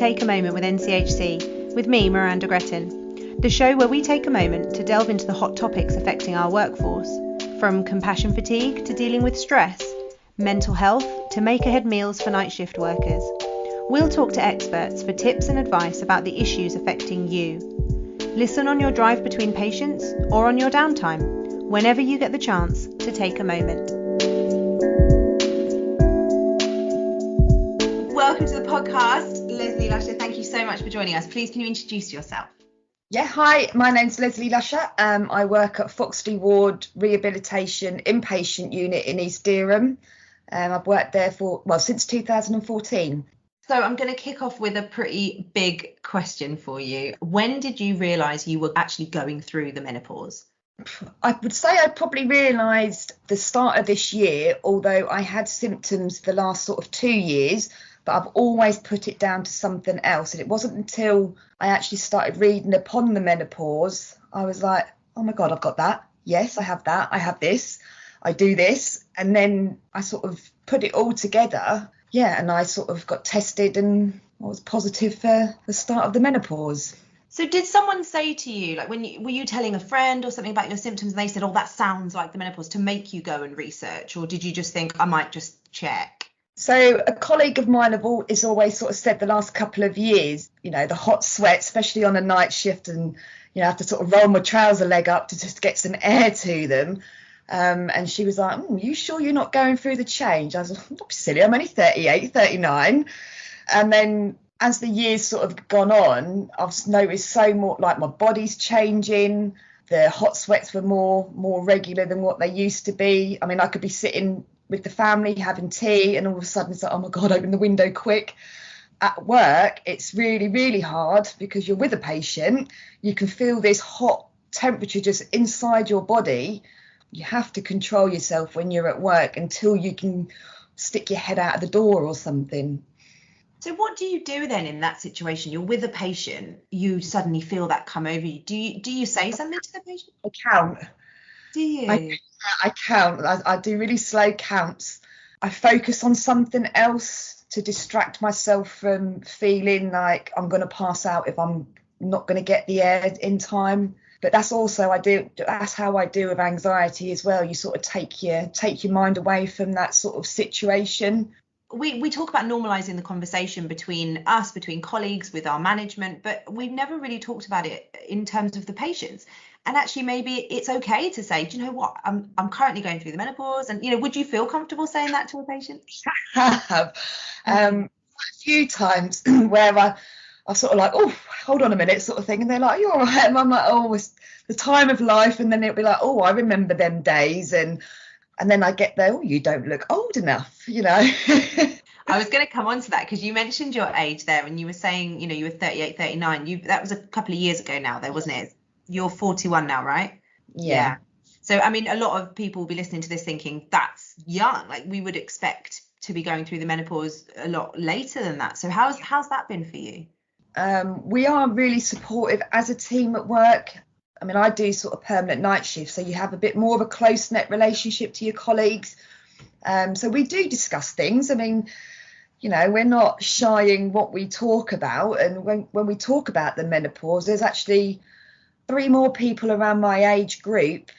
Take a Moment with NCH&C, with me, Miranda Gretton, the show where we take a moment to delve into the hot topics affecting our workforce, from compassion fatigue to dealing with stress, mental health to make-ahead meals for night shift workers. We'll talk to experts for tips and advice about the issues affecting you. Listen on your drive between patients or on your downtime, whenever you get the chance to take a moment. Welcome to the podcast, Lesley Luscher. Thank you so much for joining us. Please, can you introduce yourself? Yeah, hi, my name's Lesley Luscher. I work at Foxley Ward Rehabilitation Inpatient Unit in East Dereham. I've worked there since 2014. So I'm going to kick off with a pretty big question for you. When did you realise you were actually going through the menopause? I would say I probably realised the start of this year, although I had symptoms the last sort of 2 years, but I've always put it down to something else. And it wasn't until I actually started reading upon the menopause, I was like, oh my God, I've got that. Yes, I have that. I have this. I do this. And then I sort of put it all together. Yeah, and I sort of got tested and I was positive for the start of the menopause. So did someone say to you, like were you telling a friend or something about your symptoms and they said, oh, that sounds like the menopause, to make you go and research? Or did you just think, I might just check? So a colleague of mine has always sort of said the last couple of years, you know, the hot sweat, especially on a night shift, and, you know, I have to sort of roll my trouser leg up to just get some air to them. And she was like, you sure you're not going through the change? I was like, don't be silly, I'm only 38, 39. And then as the years sort of gone on, I've noticed so more, like my body's changing. The hot sweats were more regular than what they used to be. I mean, I could be sitting with the family having tea and all of a sudden it's like, oh my God, open the window quick. At work, it's really, really hard because you're with a patient. You can feel this hot temperature just inside your body. You have to control yourself when you're at work until you can stick your head out of the door or something. So what do you do then in that situation? You're with a patient, you suddenly feel that come over you. Do you say something to the patient? I count. Do you? I count. I do really slow counts. I focus on something else to distract myself from feeling like I'm going to pass out if I'm not going to get the air in time. But that's how I do with anxiety as well. You sort of take your mind away from that sort of situation. We talk about normalising the conversation between us, between colleagues, with our management, but we've never really talked about it in terms of the patients. And actually, maybe it's okay to say, do you know what, I'm currently going through the menopause. And, you know, would you feel comfortable saying that to a patient? I have a few times where I sort of like, oh, hold on a minute sort of thing. And they're like, you're all right. And I'm like, oh, it's the time of life. And then it'll be like, oh, I remember them days. And then I get there, oh, you don't look old enough, you know. I was going to come on to that because you mentioned your age there and you were saying, you know, you were 38, 39. That was a couple of years ago now, though, wasn't it? You're 41 now, right? Yeah. So, I mean, a lot of people will be listening to this thinking that's young. Like we would expect to be going through the menopause a lot later than that. So how's that been for you? We are really supportive as a team at work. I mean, I do sort of permanent night shifts, so you have a bit more of a close-knit relationship to your colleagues. So we do discuss things. I mean, you know, we're not shying what we talk about. And when we talk about the menopause, there's actually 3 more people around my age group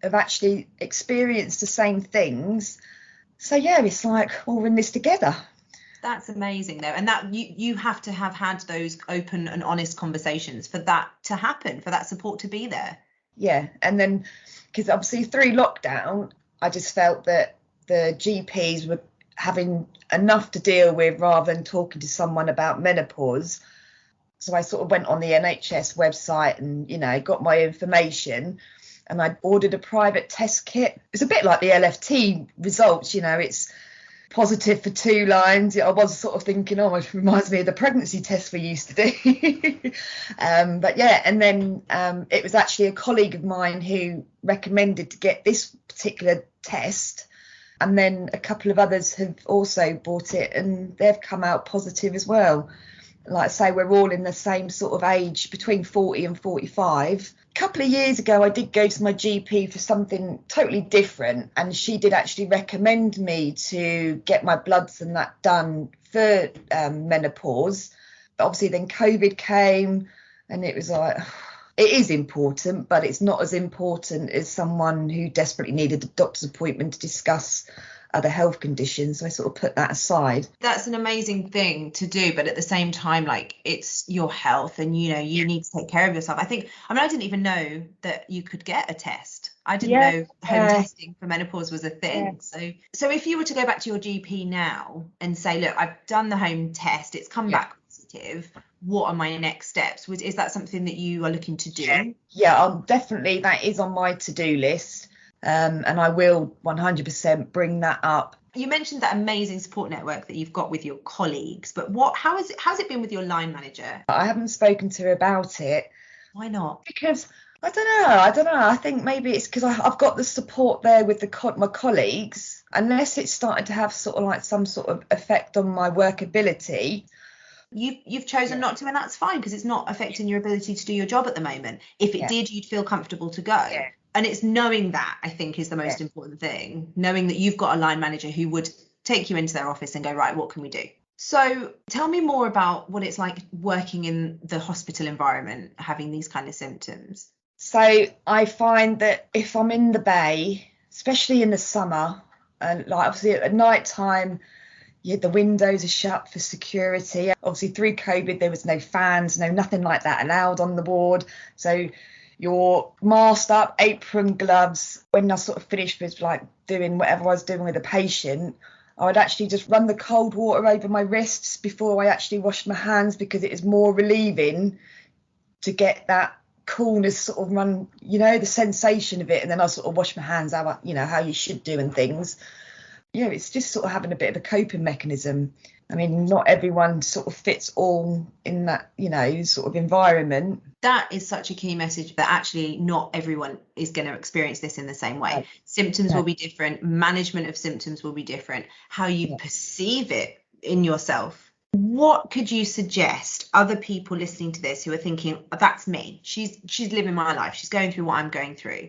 have actually experienced the same things. So, yeah, it's like, well, we're in this together. That's amazing, though. And that you have to have had those open and honest conversations for that to happen, for that support to be there. Yeah. And then because obviously through lockdown, I just felt that the GPs were having enough to deal with rather than talking to someone about menopause. So I sort of went on the NHS website and, you know, got my information and I ordered a private test kit. It's a bit like the LFT results, you know, it's positive for 2 lines. I was sort of thinking, oh, it reminds me of the pregnancy test we used to do. But yeah, and then it was actually a colleague of mine who recommended to get this particular test. And then a couple of others have also bought it and they've come out positive as well. Like I say, we're all in the same sort of age, between 40 and 45. A couple of years ago, I did go to my GP for something totally different. And she did actually recommend me to get my bloods and that done for menopause. But obviously then COVID came, and it was like, it is important, but it's not as important as someone who desperately needed a doctor's appointment to discuss other health conditions. So I sort of put that aside. That's an amazing thing to do, but at the same time, like, it's your health, and you need to take care of yourself. I didn't even know that you could get a test. I didn't know home testing for menopause was a thing. So if you were to go back to your GP now and say, look, I've done the home test, it's come back positive, what are my next steps? Is that something that you are looking to do? Yeah, definitely, that is on my to-do list. And I will 100% bring that up. You mentioned that amazing support network that you've got with your colleagues, but how's it been with your line manager? I haven't spoken to her about it. Why not? Because I don't know. I think maybe it's because I've got the support there with my colleagues. Unless it's started to have sort of like some sort of effect on my workability. You've chosen not to, and that's fine, because it's not affecting your ability to do your job at the moment. If it did, you'd feel comfortable to go. And it's knowing that, I think, is the most important thing. Knowing that you've got a line manager who would take you into their office and go, right, what can we do? So tell me more about what it's like working in the hospital environment, having these kind of symptoms. So I find that if I'm in the bay, especially in the summer, and like obviously at night time, the windows are shut for security. Obviously through COVID, there was no fans, nothing like that allowed on the ward. So you're masked up, apron, gloves. When I sort of finished with like doing whatever I was doing with a patient, I would actually just run the cold water over my wrists before I actually washed my hands, because it is more relieving to get that coolness sort of run, the sensation of it. And then I sort of wash my hands how you should do and things. It's just sort of having a bit of a coping mechanism. I mean, not everyone sort of fits all in that, sort of environment. That is such a key message, that actually not everyone is going to experience this in the same way. Right. Symptoms will be different. Management of symptoms will be different. How you perceive it in yourself. What could you suggest other people listening to this who are thinking, oh, that's me. She's living my life. She's going through what I'm going through.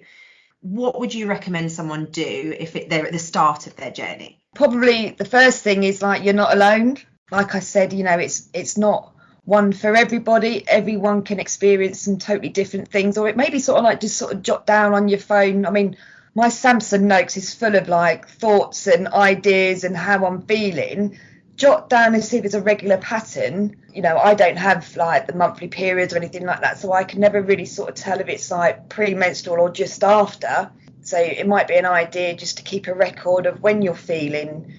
What would you recommend someone do if they're at the start of their journey? Probably the first thing is like, you're not alone. Like I said, it's not one for everybody. Everyone can experience some totally different things, or it may be sort of like just sort of jot down on your phone. I mean, my Samsung Notes is full of like thoughts and ideas and how I'm feeling. Jot down and see if there's a regular pattern. I don't have like the monthly periods or anything like that, so I can never really sort of tell if it's like pre-menstrual or just after. So it might be an idea just to keep a record of when you're feeling,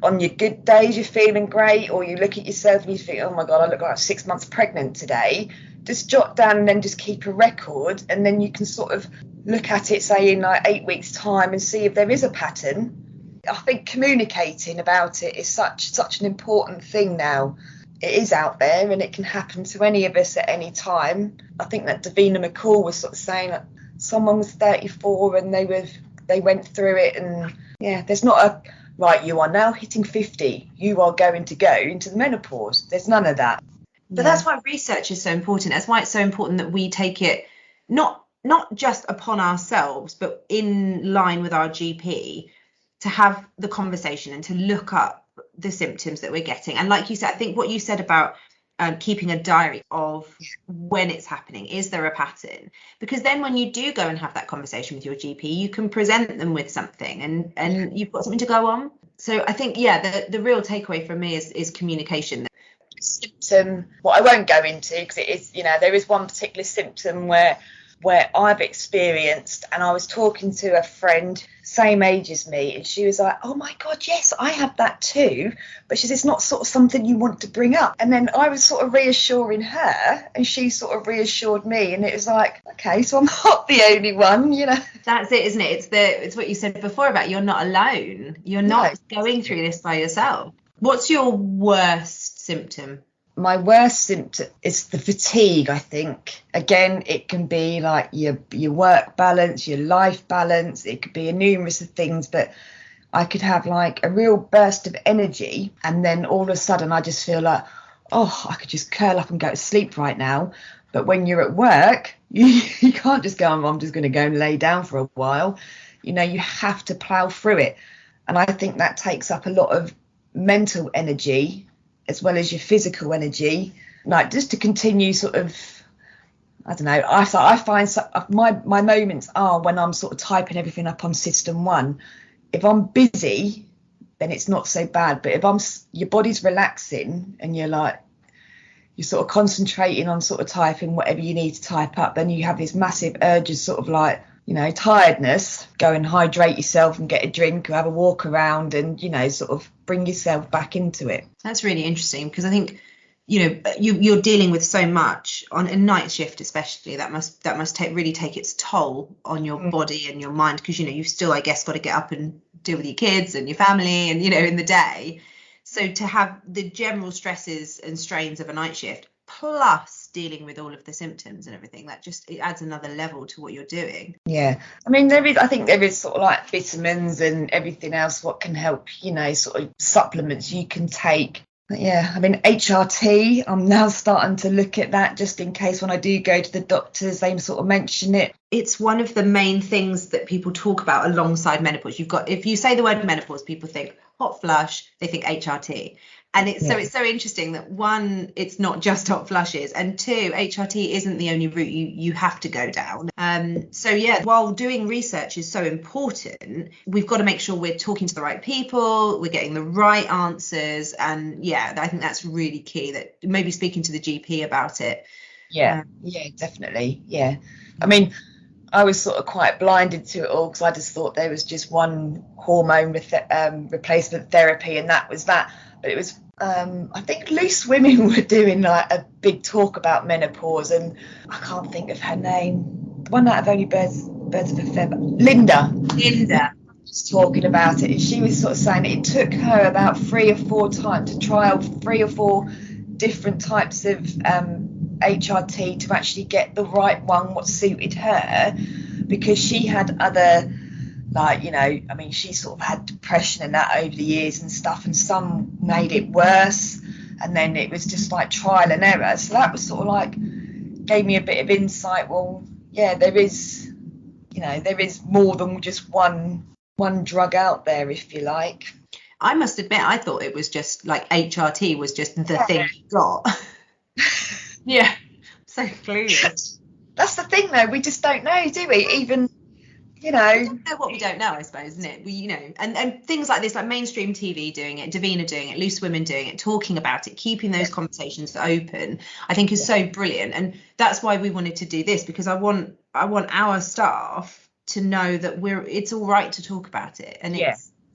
on your good days you're feeling great, or you look at yourself and you think, oh my God, I look like I'm 6 months pregnant today. Just jot down and then just keep a record, and then you can sort of look at it, say in like 8 weeks' time, and see if there is a pattern. I think communicating about it is such an important thing now. It is out there and it can happen to any of us at any time. I think that Davina McCall was sort of saying that someone was 34 and they went through it, and there's not a right, you are now hitting 50, you are going to go into the menopause. There's none of that. But that's why research is so important. That's why it's so important that we take it not just upon ourselves, but in line with our GP, to have the conversation and to look up the symptoms that we're getting. And like you said, I think what you said about keeping a diary of when it's happening, is there a pattern? Because then when you do go and have that conversation with your GP, you can present them with something and you've got something to go on. So I think, the real takeaway from me is communication. Symptom, what I won't go into, because it is, there is one particular symptom where I've experienced, and I was talking to a friend same age as me, and she was like, oh my God, yes, I have that too, but she says it's not sort of something you want to bring up. And then I was sort of reassuring her, and she sort of reassured me, and it was like, okay, so I'm not the only one. That's it, isn't it? It's what you said before about you're not alone. You're not going through this by yourself. What's your worst symptom? My worst symptom is the fatigue, I think. Again, it can be like your work balance, your life balance. It could be a numerous of things, but I could have like a real burst of energy, and then all of a sudden I just feel like, oh, I could just curl up and go to sleep right now. But when you're at work, you can't just go, I'm just going to go and lay down for a while. You have to plough through it. And I think that takes up a lot of mental energy. as well as your physical energy, like just to continue sort of, I don't know, I find my moments are when I'm sort of typing everything up on system 1. If I'm busy, then it's not so bad, but if your body's relaxing and you're sort of concentrating on sort of typing whatever you need to type up, then you have these massive urges, sort of like, you know, tiredness, go and hydrate yourself and get a drink or have a walk around and, you know, sort of bring yourself back into it. That's really interesting, because I think, you know, you're dealing with so much on a night shift, especially that must really take its toll on your body and your mind, because, you know, you've still, I guess, got to get up and deal with your kids and your family and, you know, in the day. So to have the general stresses and strains of a night shift plus dealing with all of the symptoms and everything, it adds another level to what you're doing. Yeah, I mean, I think there is sort of like vitamins and everything else what can help, you know, sort of supplements you can take. But yeah, I mean, HRT, I'm now starting to look at that just in case when I do go to the doctors, they sort of mention it. It's one of the main things that people talk about alongside menopause. If you say the word menopause, people think hot flush, they think HRT. And it's so interesting that, one, it's not just hot flushes, and two, HRT isn't the only route you have to go down. So yeah, while doing research is so important, we've got to make sure we're talking to the right people, we're getting the right answers, and yeah, I think that's really key, that maybe speaking to the GP about it. Yeah, definitely. Yeah, I mean, I was sort of quite blinded to it all because I just thought there was just one hormone replacement therapy and that was that. But it was, I think Loose Women were doing like a big talk about menopause, and I can't think of her name. The one out of Only Birds of a Feather. Linda was talking about it, and she was sort of saying it took her about 3 or 4 times to trial 3 or 4 different types of HRT to actually get the right one what suited her, because she had other, like, you know, I mean, she sort of had depression and that over the years and stuff, and some made it worse, and then it was just like trial and error. So that was sort of like gave me a bit of insight. Well, yeah, there is more than just one drug out there, if you like. I must admit, I thought it was just like HRT was just the thing you got. Yeah, so clueless. That's the thing, though. We just don't know, do we? Even, you know. We don't know what we don't know, I suppose, isn't it? We, you know, and things like this, like mainstream TV doing it, Davina doing it, Loose Women doing it, talking about it, keeping those conversations open, I think is so brilliant. And that's why we wanted to do this, because I want our staff to know that it's all right to talk about it, and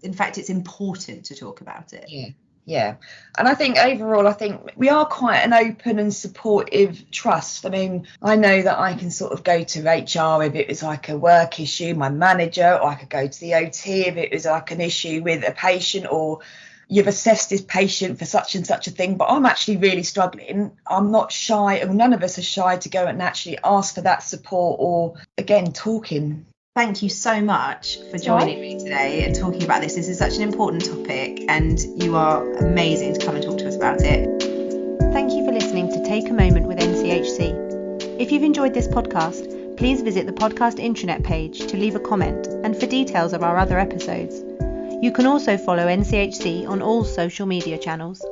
in fact, it's important to talk about it. Yeah. And I think overall, we are quite an open and supportive trust. I mean, I know that I can sort of go to HR if it was like a work issue, my manager, or I could go to the OT if it was like an issue with a patient, or you've assessed this patient for such and such a thing, but I'm actually really struggling. I'm not shy, and none of us are shy to go and actually ask for that support, or again, talking. Thank you so much for joining me today and talking about this. This is such an important topic, and you are amazing to come and talk to us about it. Thank you for listening to Take a Moment with NCH&C. If you've enjoyed this podcast, please visit the podcast intranet page to leave a comment and for details of our other episodes. You can also follow NCH&C on all social media channels.